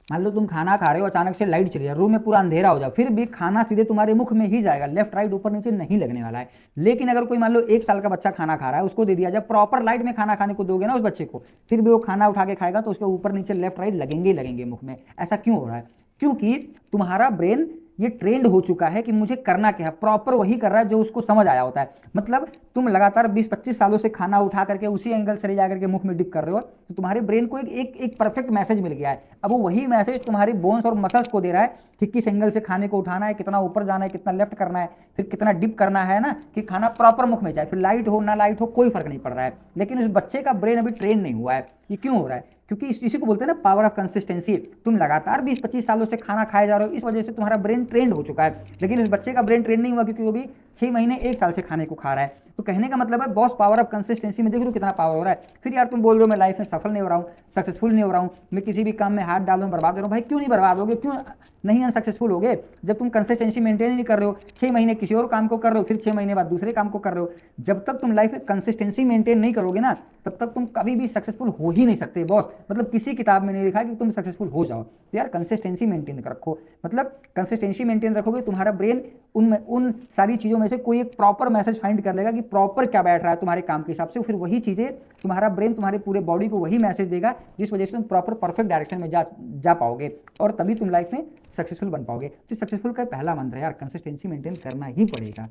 मान लो तुम खाना खा रहे हो, अचानक से लाइट चली जाए, रूम में पूरा अंधेरा हो जाए, फिर भी खाना सीधे तुम्हारे मुख में ही जाएगा, लेफ्ट राइट ऊपर नीचे नहीं लगने वाला है। लेकिन अगर कोई मान लो 1 साल का बच्चा खाना खा रहा है, उसको दे दिया जाए, प्रॉपर लाइट में खाना खाने को दोगे ना उस बच्चे को, फिर भी वो खाना उठा के खाएगा तो उसके ऊपर नीचे लेफ्ट राइट लगेंगे ही लगेंगे मुख में। ऐसा क्यों हो रहा है? क्योंकि तुम्हारा ब्रेन ये ट्रेंड हो चुका है कि मुझे करना क्या है, प्रॉपर वही कर रहा है जो उसको समझ आया होता है। मतलब तुम लगातार 20-25 सालों से खाना उठा करके उसी एंगल से ले जा करके मुख में डिप कर रहे हो, तो तुम्हारे ब्रेन को एक परफेक्ट मैसेज मिल गया है। अब वो वही मैसेज तुम्हारी बोन्स और मसल्स को दे रहा है कि किस एंगल से खाने को उठाना है, कितना ऊपर जाना है, कितना लेफ्ट करना है, फिर कितना डिप करना है ना, कि खाना प्रॉपर मुख में जाए, फिर लाइट हो ना लाइट हो कोई फर्क नहीं पड़ रहा है। लेकिन उस बच्चे का ब्रेन अभी ट्रेन नहीं हुआ है। ये क्यों हो रहा है? क्योंकि इसी को बोलते हैं ना पावर ऑफ कंसिस्टेंसी। तुम लगातार 20-25 सालों से खाना खाए जा रहे हो, इस वजह से तुम्हारा ब्रेन ट्रेंड हो चुका है। लेकिन इस बच्चे का ब्रेन ट्रेंड नहीं हुआ, क्योंकि वो भी 6 महीने 1 साल से खाने को खा रहा है। तो कहने का मतलब है बॉस, पावर ऑफ कंसिस्टेंसी में देख लो कितना पावर हो रहा है। फिर यार तुम बोल रहे हो मैं लाइफ में सफल नहीं हो रहा हूँ, सक्सेसफुल नहीं हो रहा हूँ, मैं किसी भी काम में हाथ डाल रहा हूँ बर्बाद हो रहा हूँ। भाई क्यों नहीं बर्बाद होगे, क्यों नहीं अनसक्सेसफुल होगे? जब तुम कंसिस्टेंसी मेंटेन ही नहीं कर रहे हो, 6 महीने किसी और काम को कर रहे हो, फिर 6 महीने बाद दूसरे काम को कर रहे हो, जब तक तुम लाइफ में कंसिस्टेंसी मेंटेन नहीं करोगे ना, तब तक तुम कभी भी सक्सेसफुल हो ही नहीं सकते बॉस। मतलब किसी किताब में नहीं लिखा कि तुम सक्सेसफुल हो जाओ। तो यार कंसिस्टेंसी मेंटेन रखो। मतलब कंसिस्टेंसी मेंटेन रखोगे, तुम्हारा ब्रेन उन सारी चीज़ों में से कोई एक प्रॉपर मैसेज फाइंड कर लेगा कि प्रॉपर क्या बैठ रहा है तुम्हारे काम के हिसाब से, फिर वही चीज़ें तुम्हारा ब्रेन तुम्हारे पूरे बॉडी को वही मैसेज देगा, जिस वजह से तुम प्रॉपर परफेक्ट डायरेक्शन में जा पाओगे, और तभी तुम लाइफ में सक्सेसफुल बन पाओगे। तो सक्सेसफुल का पहला मंत्र है यार, कंसिस्टेंसी मेंटेन करना ही पड़ेगा।